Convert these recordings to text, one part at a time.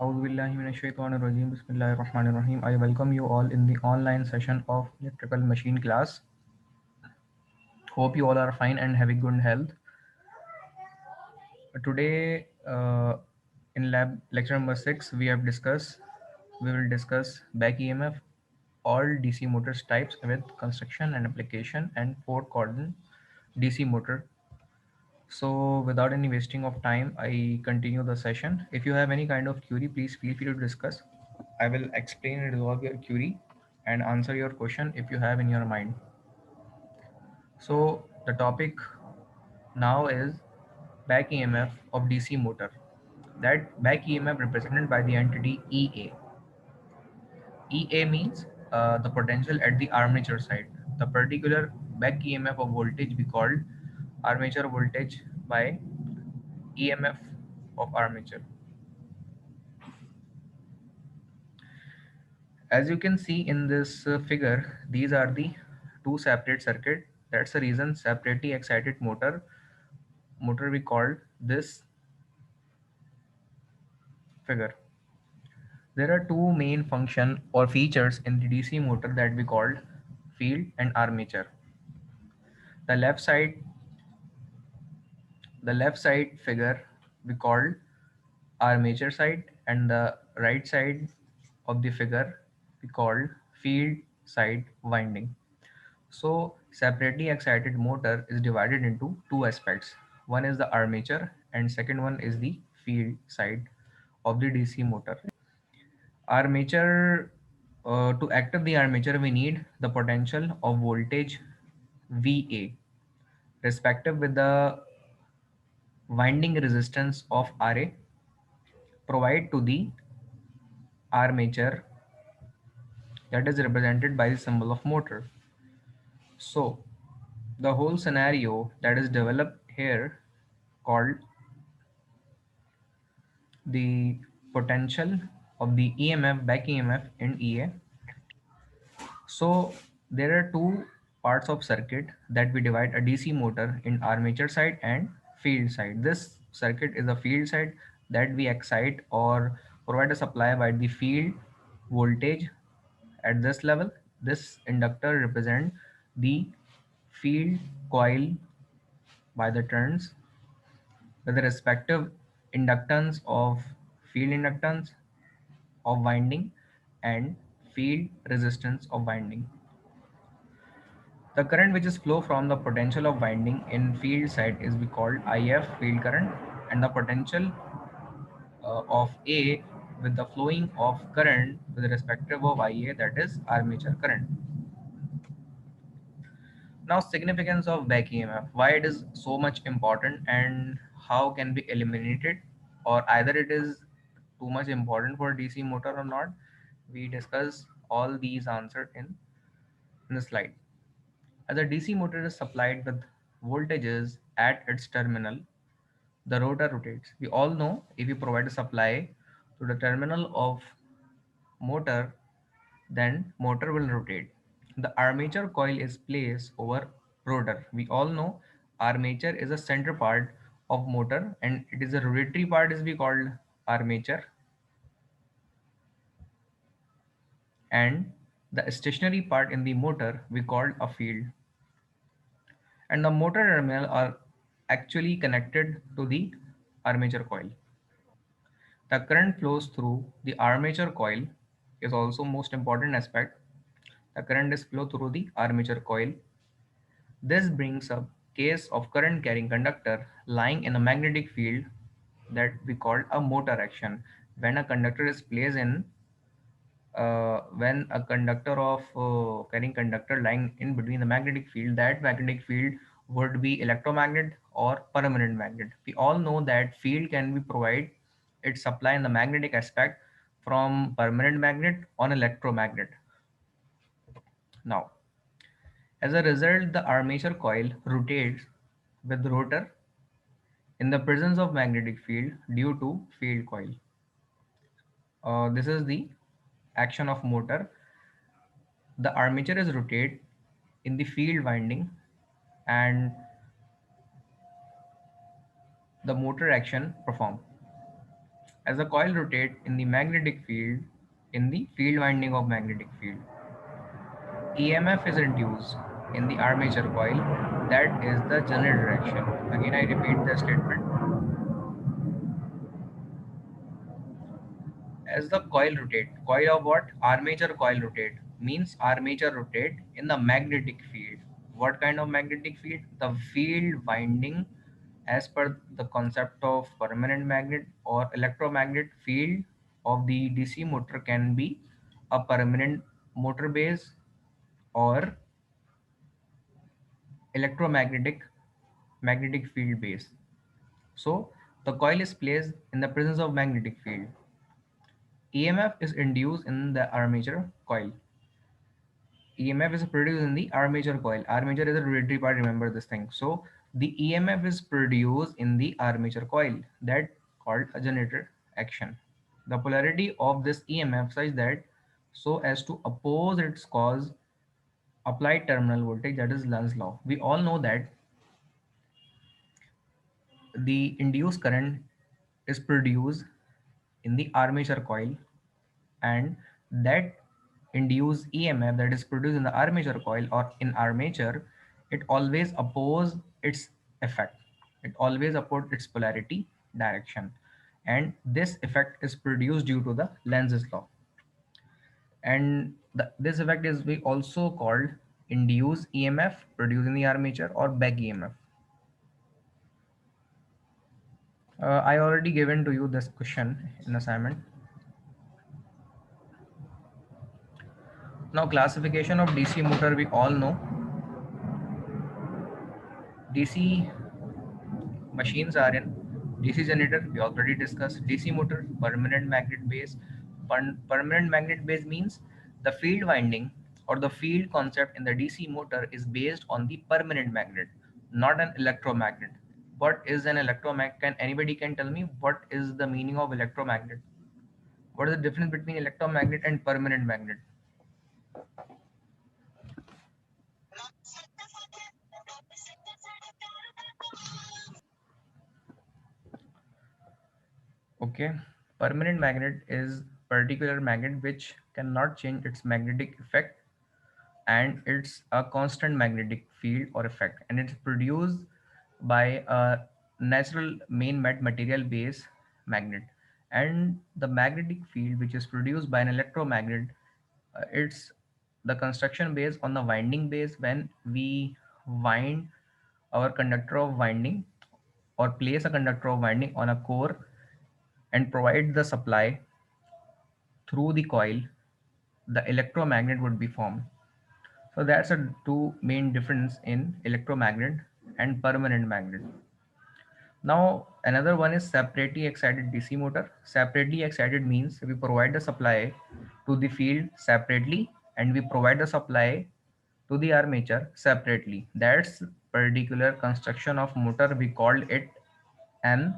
Auzubillahiminash-shaytanir-rajeem. Bismillahir-rahmanir-rahim. I welcome you all in the online session of electrical machine class. Hope you all are fine and having good health. Today, in lab lecture number 6, we will discuss back EMF, all DC motors types with construction and application, and Ford Cordon DC motor. So, without any wasting of time, I continue the session. If you have any kind of query, please feel free to discuss. I will explain and resolve your query and answer your question if you have in your mind. So, the topic now is back EMF of DC motor. That back EMF represented by the entity EA. EA means the potential at the armature side. The particular back EMF of voltage we called armature voltage by EMF of armature. As you can see in this figure, these are the two separate circuit. That's the reason separately excited motor we called this figure. There are two main function or features in the DC motor that we called field and armature. The left side, the left side figure we called armature side, and the right side of the figure we called field side winding. So separately excited motor is divided into two aspects. One is the armature and second one is the field side of the DC motor. Armature, to active the armature, we need the potential of voltage VA, respective with the winding resistance of RA, provide to the armature that is represented by the symbol of motor. So the whole scenario that is developed here called the potential of the EMF, back EMF in EA. So there are two parts of circuit that we divide a DC motor in armature side and field side. This circuit is a field side that we excite or provide a supply by the field voltage at this level. This inductor represent the field coil by the turns with the respective inductance of field inductance of winding and field resistance of winding. The current which is flow from the potential of winding in field side is we called IF field current, and the potential of A with the flowing of current with respective of IA, that is armature current. Now significance of back EMF, why it is so much important and how can be eliminated, or either it is too much important for DC motor or not. We discuss all these answered in the slide. As a DC motor is supplied with voltages at its terminal, the rotor rotates. We all know if you provide a supply to the terminal of motor, then motor will rotate. The armature coil is placed over rotor. We all know armature is a center part of motor and it is a rotatory part is we called armature, and the stationary part in the motor we called a field. And the motor terminal are actually connected to the armature coil. The current flows through the armature coil is also most important aspect. The current is flow through the armature coil. This brings up case of current carrying conductor lying in a magnetic field that we call a motor action. When a conductor is placed in when a conductor of carrying conductor lying in between the magnetic field, that magnetic field would be electromagnet or permanent magnet. We all know that field can be provide its supply in the magnetic aspect from permanent magnet on electromagnet. Now, as a result, the armature coil rotates with rotor in the presence of magnetic field due to field coil. This is the action of motor. The armature is rotate in the field winding and the motor action perform. As the coil rotates in the magnetic field, in the field winding of magnetic field, EMF is induced in the armature coil, that is the general direction. Again, I repeat the statement. As the coil rotate, coil of what? Armature coil rotate means armature rotate in the magnetic field. What kind of magnetic field? The field winding as per the concept of permanent magnet or electromagnet field of the DC motor can be a permanent motor base or electromagnetic magnetic field base. So the coil is placed in the presence of magnetic field. EMF is induced in the armature coil. EMF is produced in the armature coil. Armature is a rotatory part, remember this thing. So the EMF is produced in the armature coil, that called a generator action. The polarity of this EMF such that so as to oppose its cause applied terminal voltage, that is Lenz's law. We all know that the induced current is produced in the armature coil, and that induced EMF that is produced in the armature coil or in armature, it always oppose its effect. It always oppose its polarity direction. And this effect is produced due to the Lenz's law. And this effect is we also called induced EMF produced in the armature or back EMF. I already given to you this question in assignment. Now classification of DC motor, we all know DC machines are in DC generator, we already discussed. DC motor, permanent magnet base. Permanent magnet base means the field winding or the field concept in the DC motor is based on the permanent magnet, not an electromagnet. What is an electromagnet? Can anybody can tell me what is the meaning of electromagnet? What is the difference between electromagnet and permanent magnet? Okay, permanent magnet is particular magnet which cannot change its magnetic effect, and it's a constant magnetic field or effect, and it's produced by a natural main material base magnet. And the magnetic field which is produced by an electromagnet, it's the construction based on the winding base. When we wind our conductor of winding or place a conductor of winding on a core and provide the supply through the coil, the electromagnet would be formed. So that's a two main difference in electromagnet and permanent magnet. Now another one is separately excited DC motor. Separately excited means we provide the supply to the field separately and we provide the supply to the armature separately. That's particular construction of motor, we called it an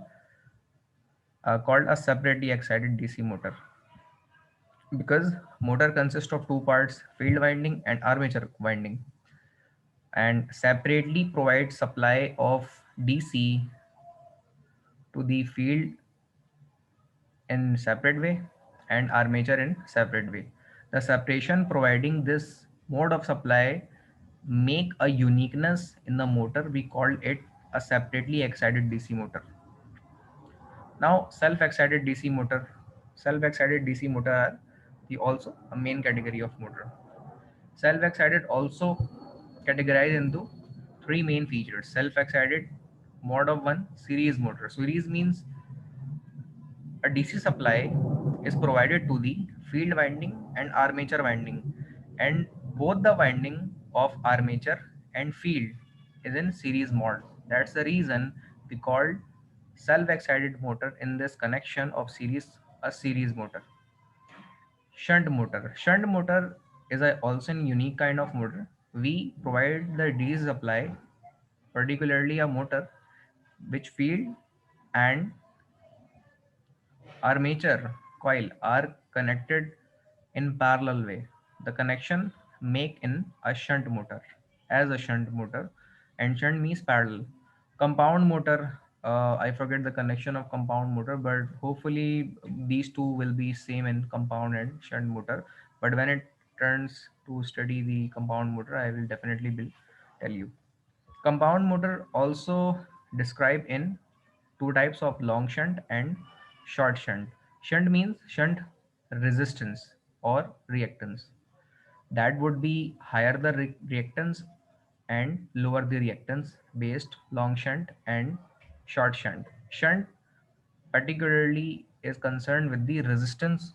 called a separately excited DC motor, because motor consists of two parts, field winding and armature winding, and separately provide supply of DC to the field in separate way and armature in separate way. The separation providing this mode of supply make a uniqueness in the motor. We call it a separately excited DC motor. Now self-excited DC motor. Self-excited DC motor are the also a main category of motor. Self-excited also categorized into three main features. Self-excited, mode of one, series motor. Series means a DC supply is provided to the field winding and armature winding, and both the winding of armature and field is in series mode. That's the reason we called self-excited motor in this connection of series a series motor. Shunt motor. Shunt motor is also a unique kind of motor. We provide the DC supply, particularly a motor, which field and armature coil are connected in parallel way. The connection make in a shunt motor as a shunt motor, and shunt means parallel. Compound motor. I forget the connection of compound motor, but hopefully these two will be same in compound and shunt motor. But when it turns to study the compound motor, I will definitely will tell you. Compound motor also described in two types of long shunt and short shunt. Shunt means shunt resistance or reactance. That would be higher the reactance and lower the reactance based long shunt and short shunt. Shunt particularly is concerned with the resistance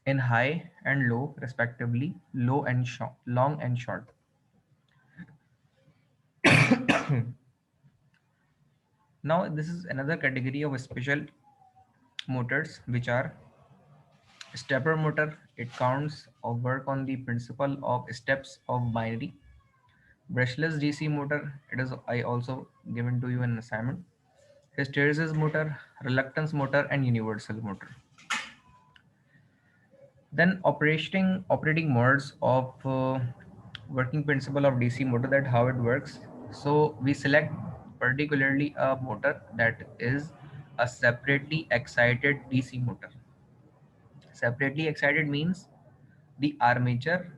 in high and low respectively, low and short, long and short. Now this is another category of special motors which are stepper motor. It counts or work on the principle of steps of binary. Brushless DC motor, it is I also given to you in assignment. Hysteresis motor, reluctance motor, and universal motor. Then operating modes of working principle of DC motor, that how it works. So we select particularly a motor that is a separately excited DC motor. Separately excited means the armature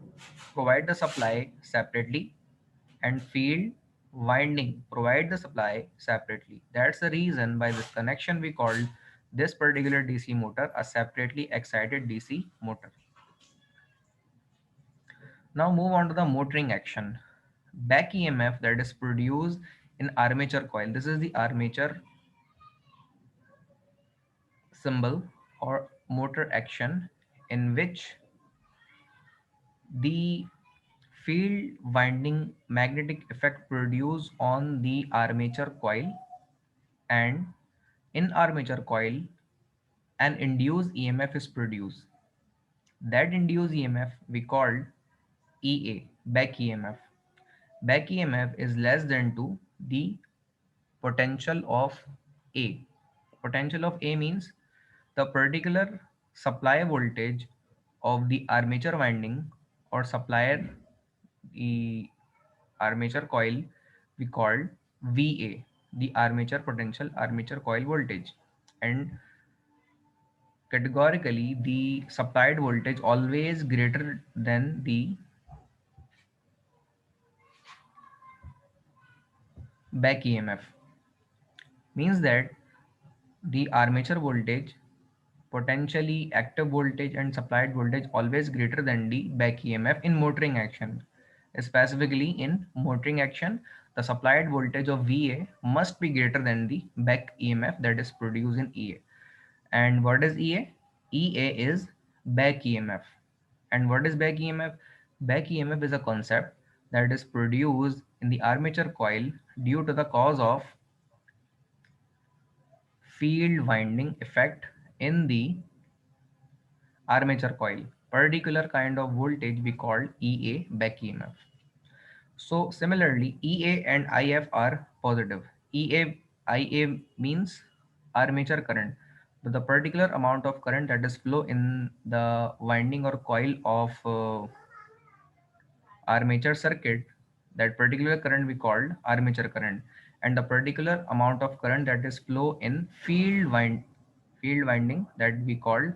provide the supply separately and field winding provide the supply separately. That's the reason by this connection we called this particular DC motor a separately excited DC motor. Now move on to the motoring action. Back EMF that is produced in armature coil. This is the armature symbol or motor action in which the field winding magnetic effect produced on the armature coil, and in armature coil an induced EMF is produced. That induced EMF we called EA, back EMF. Back EMF is less than to the potential of A. Potential of A means the particular supply voltage of the armature winding or supplier the armature coil we called VA, the armature potential armature coil voltage. And categorically the supplied voltage always greater than the back EMF, means that the armature voltage potentially active voltage and supplied voltage always greater than the back EMF in motoring action. Specifically in motoring action, the supplied voltage of VA must be greater than the back EMF that is produced in EA. And what is EA? EA is back EMF. And what is back EMF? Back EMF is a concept that is produced in the armature coil due to the cause of field winding effect in the armature coil. Particular kind of voltage we call EA, back EMF. So similarly, EA and IF are positive. IA means armature current. The particular amount of current that is flow in the winding or coil of armature circuit, that particular current we called armature current, and the particular amount of current that is flow in field winding that we called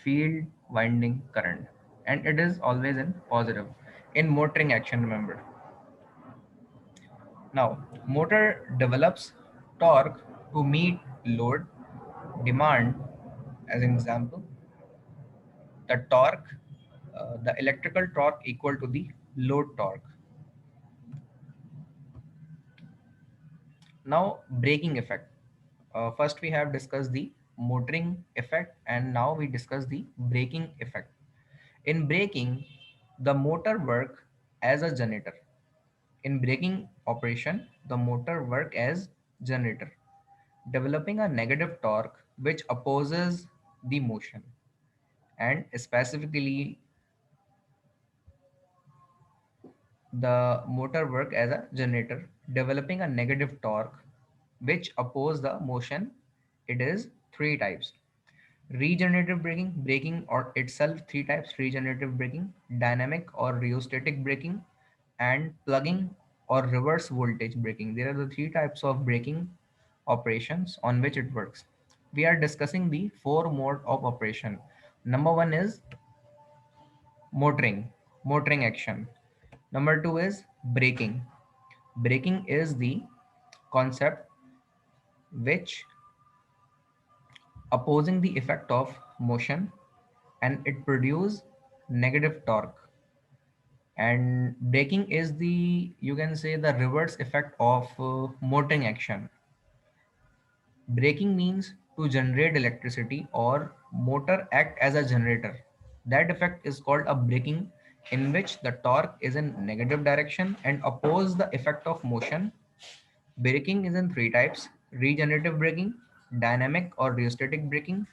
field winding current, and it is always in positive in motoring action. Remember, now motor develops torque to meet load demand. As an example, the torque, the electrical torque equal to the load torque. Now braking effect. First we have discussed the motoring effect, and now we discuss the braking effect. In braking, the motor work as a generator. In braking operation, the motor work as generator, developing a negative torque which opposes the motion. And specifically, the motor work as a generator, developing a negative torque which oppose the motion. It is three types. Regenerative braking, braking or itself three types: regenerative braking, dynamic or rheostatic braking, and plugging or reverse voltage braking. There are the three types of braking operations on which it works. We are discussing the four mode of operation. Number one is motoring, motoring action. Number two is braking. Braking is the concept which opposing the effect of motion and it produce negative torque. And braking is the, you can say, the reverse effect of motoring action. Braking means to generate electricity or motor act as a generator. That effect is called a braking, in which the torque is in negative direction and oppose the effect of motion. Braking is in three types: regenerative braking, dynamic or rheostatic braking,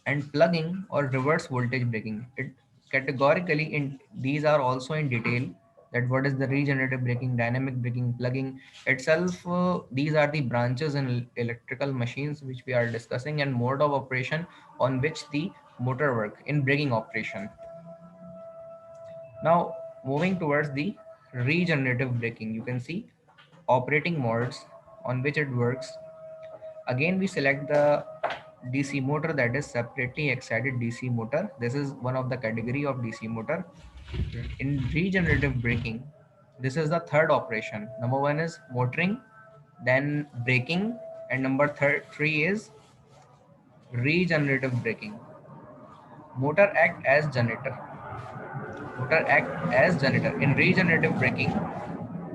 and plugging or reverse voltage braking. It categorically in these are also in detail that what is the regenerative braking, dynamic braking, plugging itself. These are the branches in electrical machines which we are discussing and mode of operation on which the motor work in braking operation. Now moving towards the regenerative braking, you can see operating modes on which it works. Again, we select the DC motor, that is separately excited DC motor. This is one of the category of DC motor. In regenerative braking, this is the third operation. Number one is motoring, then braking, and number three is regenerative braking. Motor act as generator. Motor act as generator. In regenerative braking,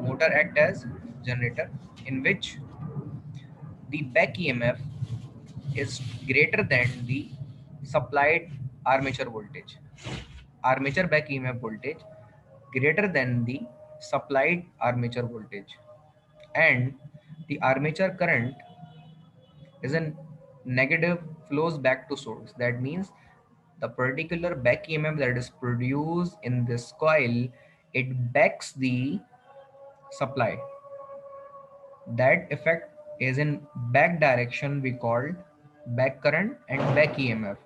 motor act as generator, in which the back EMF is greater than the supplied armature voltage. Armature back EMF voltage greater than the supplied armature voltage, and the armature current is in negative, flows back to source. That means the particular back EMF that is produced in this coil, it backs the supply. That effect is in back direction, we called back current and back EMF.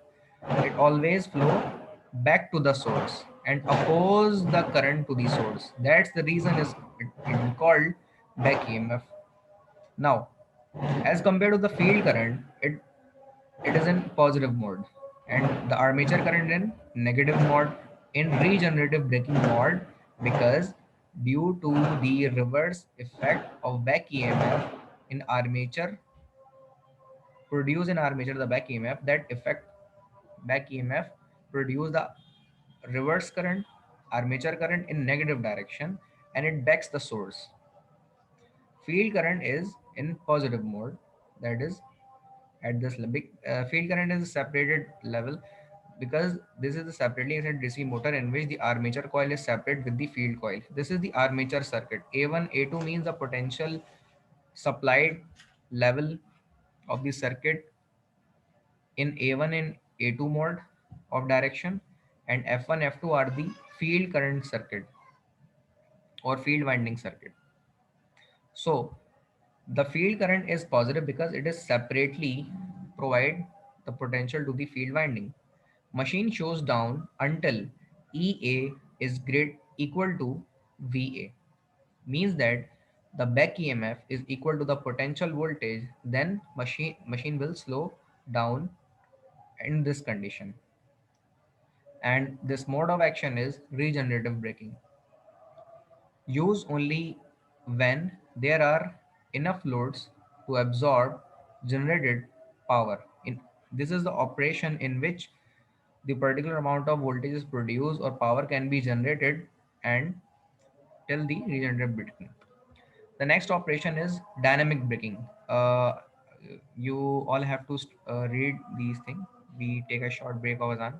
It always flow back to the source and oppose the current to the source. That's the reason is it called back EMF. Now, as compared to the field current, it is in positive mode, and the armature current in negative mode, in regenerative braking mode, because due to the reverse effect of back EMF in armature, produce in armature the back EMF, that effect back EMF produce the reverse current, armature current in negative direction, and it backs the source. Field current is in positive mode, that is at this big field current is a separated level, because this is a separately excited DC motor in which the armature coil is separate with the field coil. This is the armature circuit. A1, A2 means the potential supplied level of the circuit in A1 and A2 mode of direction, and F1, F2 are the field current circuit or field winding circuit. So the field current is positive because it is separately provide the potential to the field winding. Machine shows down until EA is great equal to VA. Means that the back EMF is equal to the potential voltage, then machine will slow down in this condition. And this mode of action is regenerative braking. Use only when there are enough loads to absorb generated power. This is the operation in which the particular amount of voltage is produced or power can be generated and till the regenerative braking. The next operation is dynamic braking. You all have to read these things. We take a short break of Azan.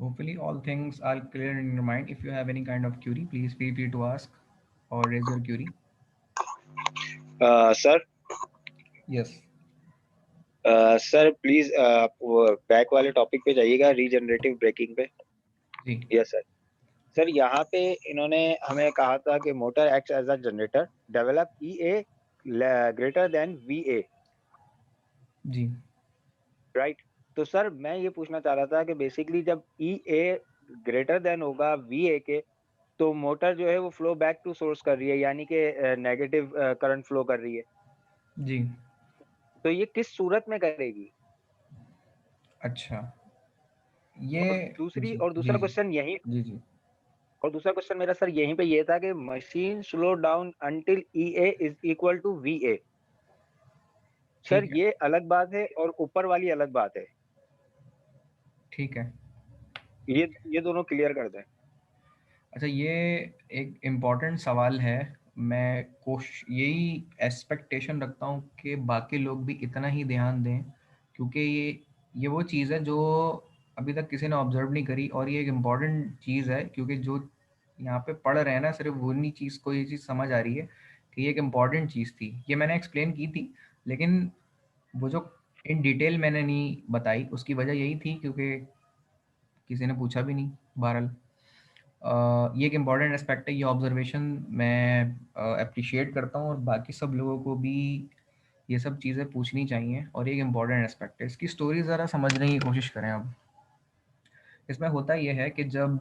Hopefully all things are clear in your mind. If you have any kind of query, please feel free to ask or raise your query. Sir Yes. Sir please back वाले topic पे जाइएगा, regenerative braking पे। जी। Yes sir. Sir यहाँ पे इन्होंने हमें कहा था कि motor acts as a generator, develop E A greater than V A, जी। राइट। तो सर मैं ये पूछना चाह रहा था कि बेसिकली जब ई ए ग्रेटर देन होगा वी ए के, तो मोटर जो है वो फ्लो बैक टू सोर्स कर रही है, यानी कि नेगेटिव करंट फ्लो कर रही है। जी। तो ये किस सूरत में करेगी? अच्छा। ये और दूसरी जी और जी दूसरा जी क्वेश्चन यही जी जी। और दूसरा क्वेश्चन मेरा सर यहीं पे ये था कि machine slow down until E A is equal to V A. Sir ठीक है। ये अलग बात है और ऊपर वाली अलग बात है। ठीक है। ये दोनों क्लियर कर दें। अच्छा, ये एक इम्पॉर्टेंट सवाल है। मैं यही एक्सपेक्टेशन रखता हूँ कि बाकी लोग भी इतना ही ध्यान दें, क्योंकि ये वो चीज़ है जो अभी तक किसी ने ऑब्जर्व नहीं करी, और ये एक इम्पॉर्टेंट चीज़ है, क्योंकि जो यहाँ पे पढ़ रहे हैं ना, सिर्फ उन्हीं चीज़ को ये चीज़ समझ आ रही है कि ये एक इम्पॉर्टेंट चीज़ थी। ये मैंने एक्सप्लेन की थी, लेकिन वो जो इन डिटेल मैंने नहीं बताई, उसकी वजह यही थी क्योंकि किसी ने पूछा भी नहीं। बहरहाल, ये एक इम्पॉर्टेंट एस्पेक्ट है, ये ऑब्जर्वेशन मैं अप्रिशिएट करता हूँ, और बाकी सब लोगों को भी ये सब चीज़ें पूछनी चाहिए, और ये एक इम्पॉर्टेंट एस्पेक्ट है। इसकी स्टोरी ज़रा समझने की कोशिश करें अब। इसमें होता ये है कि जब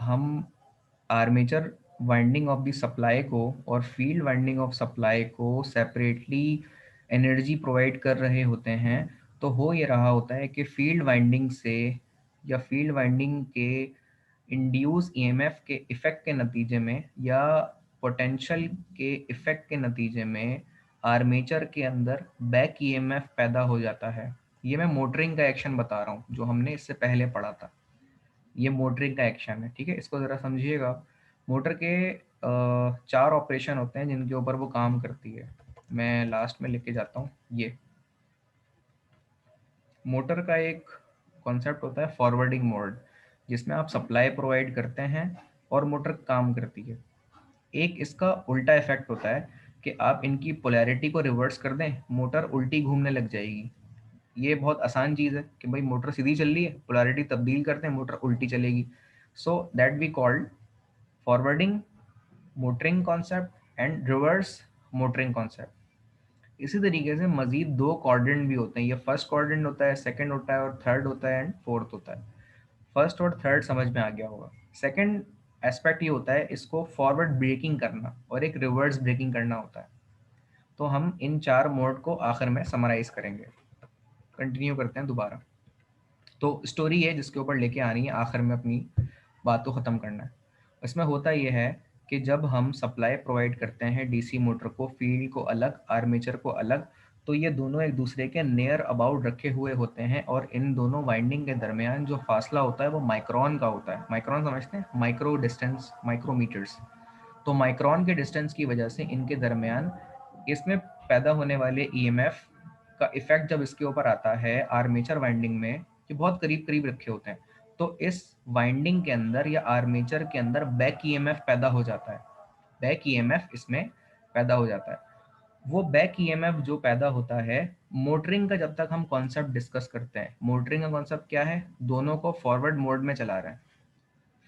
हम armature winding of the supply को और फील्ड वाइंडिंग ऑफ सप्लाई को सेपरेटली एनर्जी प्रोवाइड कर रहे होते हैं, तो हो ये रहा होता है कि फील्ड वाइंडिंग से या फील्ड वाइंडिंग के इंड्यूस ईएमएफ के इफ़ेक्ट के नतीजे में या पोटेंशियल के इफ़ेक्ट के नतीजे में आर्मेचर के अंदर बैक ईएमएफ पैदा हो जाता है। ये मैं मोटरिंग का एक्शन बता रहा हूँ जो हमने इससे पहले पढ़ा था। ये मोटरिंग का एक्शन है, ठीक है, इसको ज़रा समझिएगा। मोटर के 4 ऑपरेशन होते हैं जिनके ऊपर वो काम करती है। मैं लास्ट में लेके जाता हूँ। ये मोटर का एक कॉन्सेप्ट होता है फॉरवर्डिंग मोड, जिसमें आप सप्लाई प्रोवाइड करते हैं और मोटर काम करती है। एक इसका उल्टा इफेक्ट होता है कि आप इनकी पोलैरिटी को रिवर्स कर दें, मोटर उल्टी घूमने लग जाएगी। ये बहुत आसान चीज़ है कि भाई मोटर सीधी चल रही है, पोलैरिटी तब्दील करते हैं, मोटर उल्टी चलेगी। So that we called forwarding motoring concept and reverse motoring concept. इसी तरीके से मजीद 2 क्वाड्रेंट भी होते हैं। ये फर्स्ट क्वाड्रेंट होता है, सेकंड होता है, और थर्ड होता है, एंड फोर्थ होता है। फर्स्ट और थर्ड समझ में आ गया होगा। सेकंड एस्पेक्ट ये होता है, इसको फॉरवर्ड ब्रेकिंग करना और एक रिवर्स ब्रेकिंग करना होता है। तो हम इन 4 मोड को आखिर में समराइज करेंगे। कंटिन्यू करते हैं दोबारा। तो स्टोरी है जिसके ऊपर लेके आनी है, आखिर में अपनी बात को ख़त्म करना है। इसमें होता ये है कि जब हम सप्लाई प्रोवाइड करते हैं डीसी मोटर को, फील्ड को अलग, आर्मेचर को अलग, तो ये दोनों एक दूसरे के नियर अबाउट रखे हुए होते हैं, और इन दोनों वाइंडिंग के दरमियान जो फासला होता है वो माइक्रोन का होता है। माइक्रोन समझते हैं, माइक्रो डिस्टेंस, माइक्रोमीटर्स। तो माइक्रोन के डिस्टेंस की वजह से इनके दरमियान इसमें पैदा होने वाले ईएमएफ का इफेक्ट जब इसके ऊपर आता है आर्मेचर वाइंडिंग में, ये बहुत करीब करीब रखे होते हैं, तो इस वाइंडिंग के अंदर या आर्मेचर के अंदर बैक ईएमएफ पैदा हो जाता है। बैक ईएमएफ इसमें पैदा हो जाता है। वो बैक ईएमएफ जो पैदा होता है, मोटरिंग का जब तक हम कॉन्सेप्ट डिस्कस करते हैं, मोटरिंग का कॉन्सेप्ट क्या है, दोनों को फॉरवर्ड मोड में चला रहे हैं।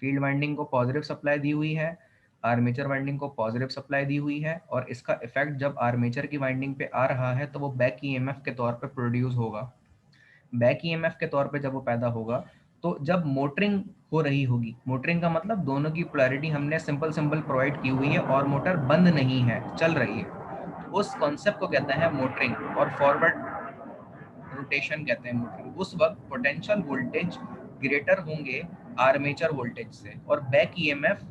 फील्ड वाइंडिंग को पॉजिटिव सप्लाई दी हुई है, आर्मेचर वाइंडिंग को पॉजिटिव सप्लाई दी हुई है, और इसका इफेक्ट जब आर्मेचर की वाइंडिंग पे आ रहा है तो वो बैक ईएमएफ के तौर पे प्रोड्यूस होगा। बैक ईएमएफ के तौर पे जब वो पैदा होगा, तो जब मोटरिंग हो रही होगी, मोटरिंग का मतलब दोनों की पोलैरिटी हमने सिंपल सिंपल प्रोवाइड की हुई है और मोटर बंद नहीं है, चल रही है, उस कॉन्सेप्ट को कहते हैं मोटरिंग, और फॉरवर्ड रोटेशन कहते हैं मोटरिंग। उस वक्त पोटेंशियल वोल्टेज ग्रेटर होंगे आर्मेचर वोल्टेज से, और बैक ईएमएफ,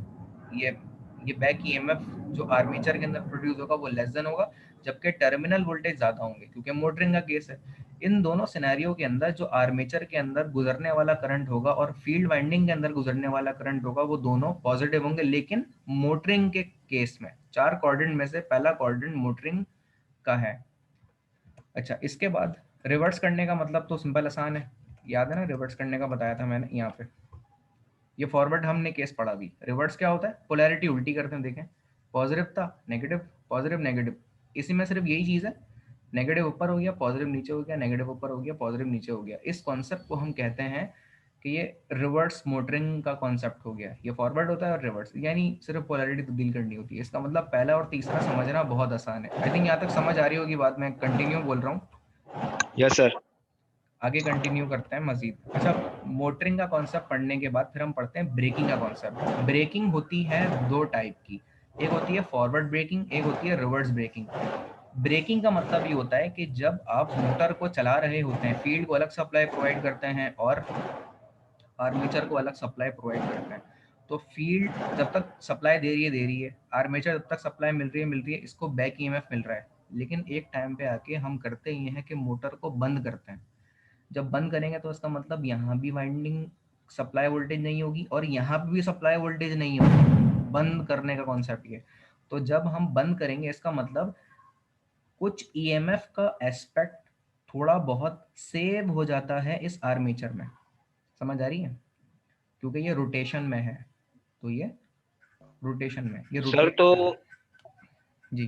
ये ये बैक ईएमएफ जो आर्मेचर के अंदर प्रोड्यूस होगा वो लेस देन होगा, जबकि टर्मिनल वोल्टेज ज़्यादा होंगे, क्योंकि मोटरिंग का केस है। इन दोनों सिनेरियो के अंदर जो आर्मेचर के अंदर गुजरने वाला करंट होगा और फील्ड वाइंडिंग के अंदर गुजरने वाला करंट होगा, वो दोनों पॉजिटिव होंगे। लेकिन मोटरिंग के केस में 4 क्वाड्रेंट में से पहला क्वाड्रेंट मोटरिंग का है। अच्छा, इसके बाद रिवर्स करने का मतलब तो सिंपल आसान है, याद है ना, रिवर्स करने का बताया था मैंने यहाँ पे। ये फॉरवर्ड हमने केस पढ़ा भी। रिवर्स क्या होता है, पोलैरिटी उल्टी करते हैं, देखें पॉजिटिव था नेगेटिव, पॉजिटिव नेगेटिव, इसी में सिर्फ यही चीज़ है, नेगेटिव ऊपर हो गया पॉजिटिव नीचे हो गया, नेगेटिव ऊपर हो गया पॉजिटिव नीचे हो गया। इस कॉन्सेप्ट को हम कहते हैं कि ये रिवर्स मोटरिंग का कॉन्सेप्ट हो गया। ये फॉरवर्ड होता है और रिवर्स, यानी सिर्फ पोलैरिटी तब्दील करनी होती है। इसका मतलब पहला और तीसरा समझना बहुत आसान है। आई थिंक यहाँ तक समझ आ रही होगी बात, मैं कंटिन्यू बोल रहा हूँ। Yes sir. आगे कंटिन्यू करते हैं मजीद। अच्छा, मोटरिंग का कॉन्सेप्ट पढ़ने के बाद फिर हम पढ़ते हैं ब्रेकिंग का कॉन्सेप्ट। ब्रेकिंग होती है दो टाइप की, एक होती है फॉरवर्ड ब्रेकिंग, एक होती है रिवर्स ब्रेकिंग। ब्रेकिंग का मतलब ये होता है कि जब आप मोटर को चला रहे होते हैं, फील्ड को अलग सप्लाई प्रोवाइड करते हैं और आर्मेचर को अलग सप्लाई प्रोवाइड करते हैं। तो फील्ड जब तक सप्लाई दे रही है, आर्मेचर जब तक सप्लाई मिल रही है, इसको बैक ईएमएफ मिल रहा है। लेकिन एक टाइम पे आके हम करते ये हैं कि मोटर को बंद करते हैं। जब बंद करेंगे तो इसका मतलब यहाँ भी वाइंडिंग सप्लाई वोल्टेज नहीं होगी और यहाँ पे भी सप्लाई वोल्टेज नहीं होगी। बंद करने का कॉन्सेप्ट ये। तो जब हम बंद करेंगे इसका मतलब कुछ ईएमएफ का एस्पेक्ट थोड़ा बहुत सेव हो जाता है इस आर्मेचर में। समझ आ रही है, क्योंकि ये रोटेशन में है। तो ये रोटेशन में ये सर रोटेट तो कर रहा है जी।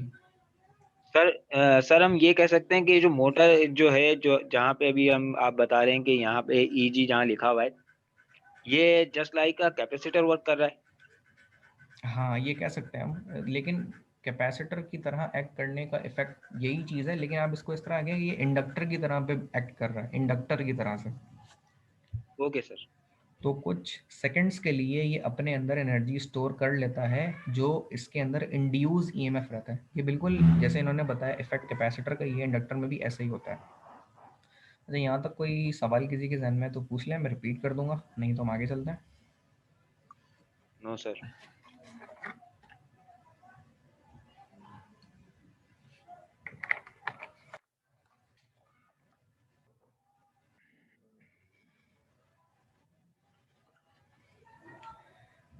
सर हम ये कह सकते हैं कि जो मोटर जो है, जो जहाँ पे अभी हम आप बता रहे हैं कि यहाँ पे ईजी जहाँ लिखा हुआ है, ये just like a capacitor work कर रहा है। हाँ, ये कह सकते हैं हम, लेकिन कैपेसिटर की तरह एक्ट करने का इफेक्ट यही चीज़ है, लेकिन आप इसको इस तरह आगे, ये इंडक्टर की तरह पे एक्ट कर रहा है, इंडक्टर की तरह से। Okay sir. तो कुछ सेकंड्स के लिए ये अपने अंदर एनर्जी स्टोर कर लेता है, जो इसके अंदर इंड्यूस ईएमएफ रहता है। ये बिल्कुल जैसे इन्होंने बताया इफेक्ट कैपेसिटर का, ये इंडक्टर में भी ऐसा ही होता है। अच्छा, यहाँ तक कोई सवाल किसी के जहन में है तो पूछ लें, मैं रिपीट कर दूंगा, नहीं तो हम आगे चलते हैं। No sir.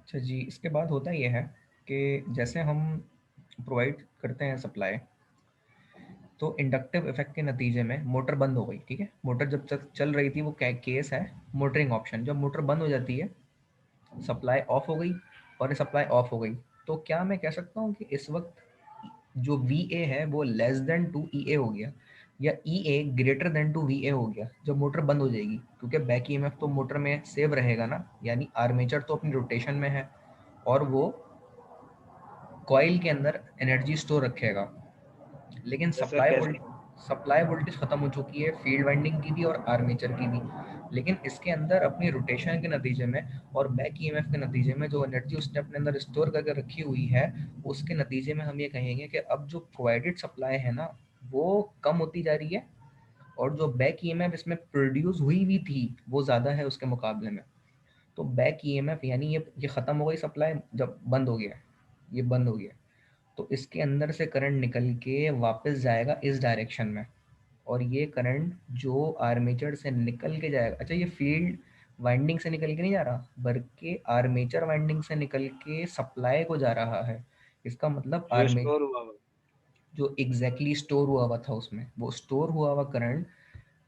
अच्छा जी, इसके बाद होता ये है कि जैसे हम प्रोवाइड करते हैं सप्लाई, तो इंडक्टिव इफेक्ट के नतीजे में मोटर बंद हो गई। ठीक है, मोटर जब तक चल रही थी वो केस है मोटरिंग ऑप्शन। जब मोटर बंद हो जाती है, सप्लाई ऑफ हो गई और सप्लाई ऑफ हो गई, तो क्या मैं कह सकता हूँ कि इस वक्त जो वी ए है वो less than to E A हो गया, या E A greater than to V A हो गया जब मोटर बंद हो जाएगी। क्योंकि बैक ईएमएफ तो मोटर में सेव रहेगा ना, यानी आर्मेचर तो अपनी रोटेशन में है और वो कॉइल के अंदर एनर्जी स्टोर रखेगा। लेकिन यस सर, कैसे? सप्लाई वोल्टेज खत्म हो चुकी है फील्ड वाइंडिंग की भी और आर्मेचर की भी। लेकिन इसके अंदर अपनी रोटेशन के नतीजे में और बैक ईएमएफ के नतीजे में जो एनर्जी उसने अपने अंदर स्टोर करके रखी हुई है, उसके नतीजे में हम ये कहेंगे कि अब जो प्रोवाइडेड सप्लाई है ना, वो कम होती जा रही है और जो बैक ईएमएफ इसमें प्रोड्यूस हुई भी थी वो ज़्यादा है उसके मुकाबले में। तो बैक ईएमएफ यानी ये ख़त्म हो गई सप्लाई, जब बंद हो गया, ये बंद हो गया, तो इसके अंदर से करंट निकल के वापस जाएगा इस डायरेक्शन में। और ये करंट जो आर्मेचर से निकल के जाएगा, अच्छा ये फील्ड वाइंडिंग से निकल के नहीं जा रहा, बल्कि आर्मेचर वाइंडिंग से निकल के सप्लाई को जा रहा है। इसका मतलब जो स्टोर हुआ हुआ। जो एग्जैक्टली स्टोर हुआ हुआ था उसमें, वो स्टोर हुआ हुआ करंट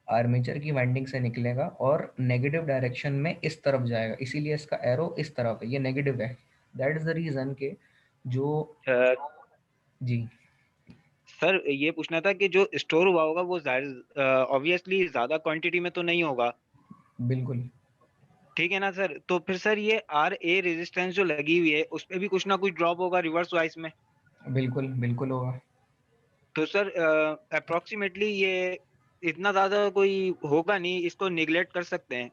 आर्मेचर की वाइंडिंग से निकलेगा और नेगेटिव डायरेक्शन में इस तरफ जाएगा, इसीलिए इसका एरो इस तरफ है, ये नेगेटिव है। दैट इज द रीजन के जो जी सर ये पूछना था कि जो स्टोर हुआ होगा वो ऑब्वियसली ज्यादा क्वांटिटी में तो नहीं होगा। बिल्कुल ठीक है ना सर? तो फिर सर ये आर ए रेजिस्टेंस जो लगी हुई है उस पे भी कुछ ना कुछ ड्रॉप होगा रिवर्स वाइज में। बिल्कुल बिल्कुल होगा। तो सर अप्रोक्सीमेटली ये इतना ज्यादा कोई होगा नहीं, इसको निगलेक्ट कर सकते हैं।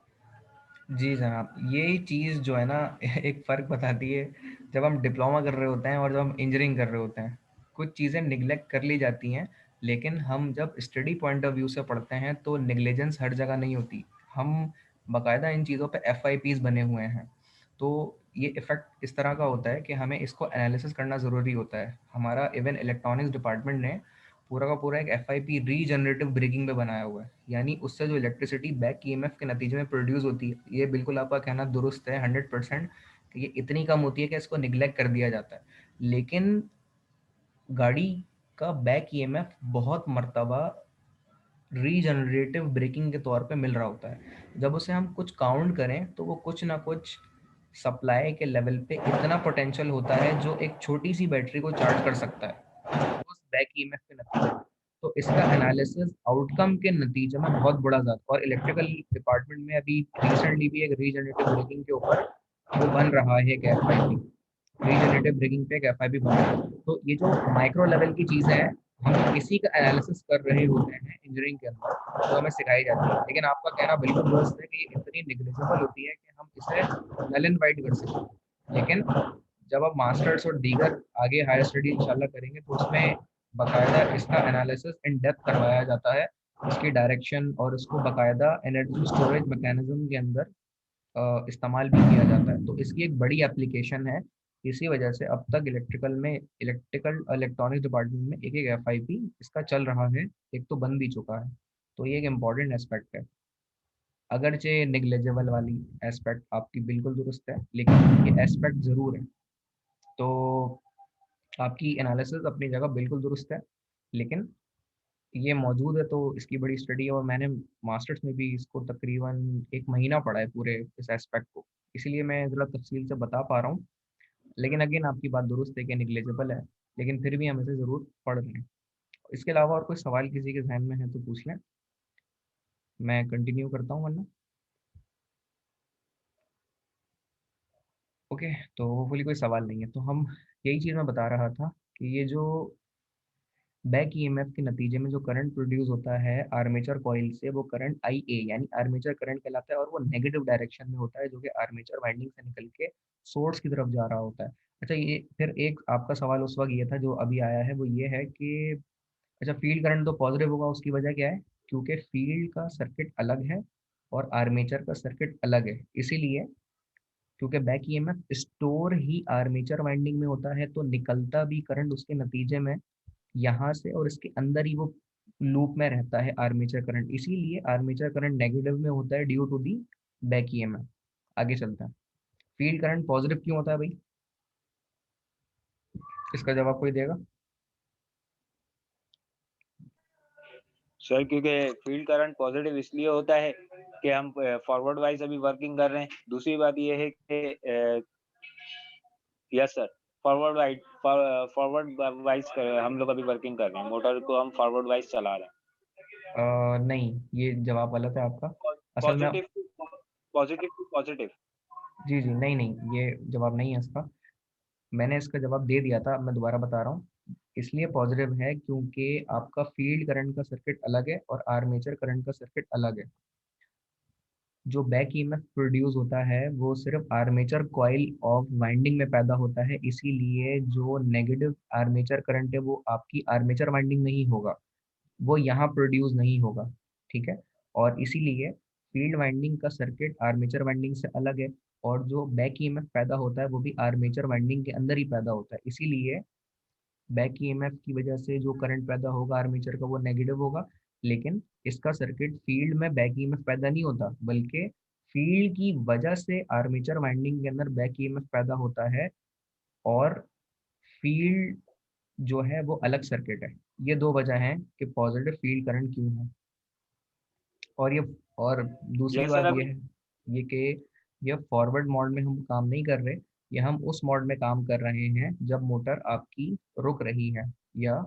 जी जनाब, ये चीज़ जो है ना एक फ़र्क बताती है जब हम डिप्लोमा कर रहे होते हैं और जब हम इंजीनियरिंग कर रहे होते हैं। कुछ चीज़ें निगलेक्ट कर ली जाती हैं, लेकिन हम जब स्टडी पॉइंट ऑफ व्यू से पढ़ते हैं तो नेग्लिजेंस हर जगह नहीं होती। हम बाकायदा इन चीज़ों पे एफआईपीज बने हुए हैं। तो ये इफ़ेक्ट इस तरह का होता है कि हमें इसको एनालिसिस करना ज़रूरी होता है। हमारा इवन इलेक्ट्रॉनिक्स डिपार्टमेंट ने पूरा का पूरा एक एफआईपी रीजनरेटिव ब्रेकिंग पे बनाया हुआ है, यानी उससे जो इलेक्ट्रिसिटी बैक ईएमएफ के नतीजे में प्रोड्यूस होती है, ये बिल्कुल आपका कहना दुरुस्त है 100%, कि ये इतनी कम होती है कि इसको निगलेक्ट कर दिया जाता है। लेकिन गाड़ी का बैक ईएमएफ बहुत मर्तबा रीजनरेटिव ब्रेकिंग के तौर पे मिल रहा होता है। जब उसे हम कुछ काउंट करें तो वो कुछ ना कुछ सप्लाई के लेवल पे इतना पोटेंशियल होता है जो एक छोटी सी बैटरी को चार्ज कर सकता है उस बैक ईएमएफ के नतीजे में। तो इसका एनालिसिस आउटकम के नतीजे में बहुत बड़ा जाता है। और इलेक्ट्रिकल डिपार्टमेंट में अभी रिसेंटली भी एक रीजनरेटिव ब्रेकिंग के ऊपर वो बन रहा है एक एफआईबी, रीजनरेटिव ब्रेकिंग पे एक एफआईबी बन रहा है। तो ये जो माइक्रो लेवल की चीजें हैं, हम इसी का एनालिसिस कर रहे होते हैं इंजीनियरिंग के अंदर, जो हमें सिखाई जाती है। लेकिन आपका कहना बिल्कुल दुरुस्त है कि ये इतनी निग्लिजिबल होती है कि हम इसे नल एंड वाइट कर सकते। लेकिन जब आप मास्टर्स और दीगर आगे हायर स्टडी इंशाल्लाह करेंगे तो उसमें बकायदा इसका एनालिसिस इन डेप्थ करवाया जाता है, इसकी डायरेक्शन और उसको बकायदा एनर्जी स्टोरेज मैकेनिज्म के अंदर इस्तेमाल भी किया जाता है। तो इसकी एक बड़ी एप्लीकेशन है। इसी वजह से अब तक इलेक्ट्रिकल इलेक्ट्रॉनिक डिपार्टमेंट में एक एक एफआईपी इसका चल रहा है, एक तो बन भी चुका है। तो ये एक इम्पॉर्टेंट एस्पेक्ट है। अगरचे निग्लेजेबल वाली एस्पेक्ट आपकी बिल्कुल दुरुस्त है, लेकिन ये एस्पेक्ट ज़रूर है। तो आपकी एनालिसिस अपनी जगह बिल्कुल दुरुस्त है, लेकिन ये मौजूद है तो इसकी बड़ी स्टडी है। और मैंने मास्टर्स में भी इसको तकरीबन एक महीना पढ़ा है पूरे इस एस्पेक्ट को, इसीलिए मैं ज़रा तफसील से बता पा रहा हूँ। लेकिन अगेन आपकी बात दुरुस्त है कि निग्लेजेबल है, लेकिन फिर भी हम इसे ज़रूर पढ़ रहे हैं। इसके अलावा और कोई सवाल किसी के जहन में है तो पूछ लें, मैं कंटिन्यू करता हूँ वरना। ओके, तो होपफुली कोई सवाल नहीं है। तो हम यही चीज़ मैं बता रहा था कि ये जो बैक ईएमएफ के नतीजे में जो करंट प्रोड्यूस होता है आर्मेचर कॉइल से, वो करंट आई ए यानी आर्मेचर करंट कहलाता है। और वो नेगेटिव डायरेक्शन में होता है, जो कि आर्मेचर वाइंडिंग से निकल के सोर्स की तरफ जा रहा होता है। अच्छा, ये फिर एक आपका सवाल उस वक्त ये था जो अभी आया है, वो ये है कि अच्छा, फील्ड करंट तो पॉजिटिव होगा, उसकी वजह क्या है? क्योंकि फील्ड का सर्किट अलग है और आर्मेचर का सर्किट अलग है, इसीलिए। क्योंकि बैक ईएमएफ स्टोर ही आर्मेचर वाइंडिंग में होता है, तो निकलता भी करंट उसके नतीजे में यहाँ से और इसके अंदर ही वो लूप में रहता है आर्मेचर करंट। इसीलिए आर्मेचर करंट नेगेटिव में होता है due to the back EMF. आगे चलता है, फील्ड करंट पॉजिटिव क्यों होता है भाई? इसका जवाब कोई देगा? सर क्योंकि फील्ड करंट पॉजिटिव इसलिए होता है कि हम फॉरवर्ड वाइज अभी वर्किंग कर रहे हैं। दूसरी बात ये है कि यस सर, फॉरवर्ड वाइज हम लोग अभी वर्किंग कर रहे हैं, मोटर को हम फॉरवर्ड वाइज चला रहे नहीं, ये जवाब गलत है आपका। हैं। असल में पॉजिटिव टू पॉजिटिव। जी जी, नहीं नहीं, ये जवाब नहीं है इसका। मैंने इसका जवाब दे दिया था, अब मैं दोबारा बता रहा हूँ। इसलिए पॉजिटिव है क्योंकि आपका फील्ड करंट का सर्किट अलग है और आर्मेचर करंट का सर्किट अलग है। जो बैक ईएमएफ प्रोड्यूस होता है वो सिर्फ आर्मेचर कॉइल ऑफ वाइंडिंग में पैदा होता है, इसीलिए जो नेगेटिव आर्मेचर करंट है वो आपकी आर्मेचर वाइंडिंग में ही होगा, वो यहाँ प्रोड्यूस नहीं होगा। ठीक है। और इसीलिए फील्ड वाइंडिंग का सर्किट आर्मेचर वाइंडिंग से अलग है। और जो बैक ईएमएफ पैदा होता है वो भी आर्मेचर वाइंडिंग के अंदर ही पैदा होता है, इसीलिए बैक ईएमएफ की वजह से जो करंट पैदा होगा आर्मेचर का वो नेगेटिव होगा। लेकिन इसका सर्किट फील्ड में बैक ईएमएफ पैदा नहीं होता, बल्कि फील्ड की वजह से आर्मेचर वाइंडिंग के अंदर बैक ईएमएफ पैदा होता है। और फील्ड जो है वो अलग सर्किट है। ये दो वजह हैं कि पॉजिटिव फील्ड करंट क्यों है। और ये और दूसरी यस सर, बात ये अभी है, ये कि ये फॉरवर्ड मोड में हम काम नहीं कर रहे, ये हम उस मोड में काम कर रहे हैं जब मोटर आपकी रुक रही है या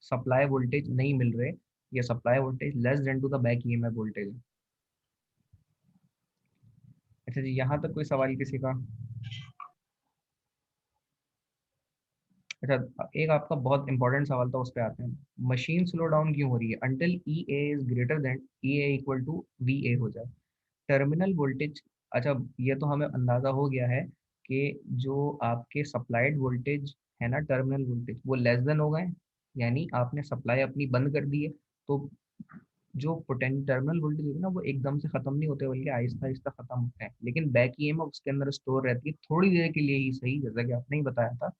सप्लाई वोल्टेज नहीं मिल रहे, या supply voltage less than to the back EMF voltage. अच्छा जी, यहाँ तक कोई सवाल किसी का? अच्छा, एक आपका बहुत इंपॉर्टेंट सवाल था, उस पर आते हैं। मशीन स्लो डाउन क्यों हो रही है until E A is greater than E A equal to V A हो जाए? Terminal voltage. अच्छा, ये तो हमें अंदाजा हो गया है कि जो आपके सप्लाइड वोल्टेज है ना, टर्मिनल वोल्टेज वो लेस देन हो गए, यानी आपने सप्लाई अपनी बंद कर दी है। तो जो पोटेंशियल टर्मिनल वोल्टेज होते हैं ना, वो एकदम से खत्म नहीं होते, बल्कि आहिस्ता आहिस्ता खत्म होते हैं। लेकिन बैक ईएमएफ उसके अंदर स्टोर रहती है थोड़ी देर के लिए ही सही, जैसा कि आपने ही बताया था,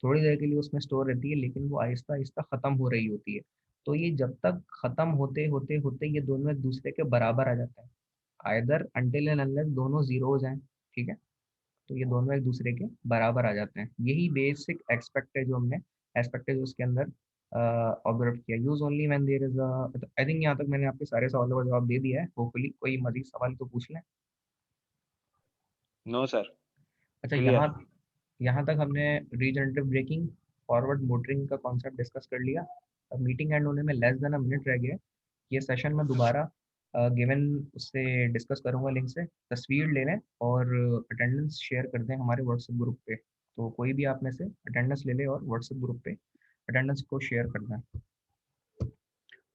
थोड़ी देर के लिए उसमें स्टोर रहती है, लेकिन वो आहिस्ता आहिस्ता खत्म हो रही होती है। तो ये जब तक खत्म होते होते होते ये दोनों एक दूसरे के बराबर आ जाते हैं, आइदर अनटिल एंड अनलेस दोनों जीरो हो जाएं। ठीक है। तो ये दोनों एक दूसरे के बराबर आ जाते हैं, यही बेसिक एक्सपेक्ट है जो हमने एस्पेक्ट है जो उसके अंदर ऑब्जर्व किया। Use only when there is I think यहाँ तक मैंने आपके सारे सवालों का जवाब दे दिया है। होपफुली कोई मजीद सवाल तो पूछ लें। No sir. अच्छा, क्लियर। यहाँ तक हमने रीजनरेटिव ब्रेकिंग, फॉरवर्ड मोटरिंग का कॉन्सेप्ट डिस्कस कर लिया। अब मीटिंग एंड होने में लेस देन अ मिनट रह गया है। ये सेशन मैं दोबारा गिवन उससे डिस्कस करूंगा, लिंक से तस्वीर ले लें और अटेंडेंस शेयर कर दें हमारे व्हाट्सएप ग्रुप पे। तो कोई भी आप में से अटेंडेंस ले ले और व्हाट्सएप ग्रुप पे अटेंडेंस को शेयर कर दें।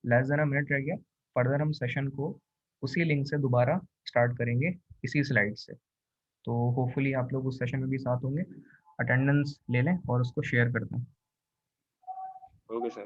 लेस देन अ मिनट रह गया। फर्दर हम सेशन को उसी लिंक से दोबारा स्टार्ट करेंगे, इसी स्लाइड से। तो होपफुली आप लोग उस सेशन में भी साथ होंगे। अटेंडेंस ले लें और उसको शेयर कर दें। Okay sir.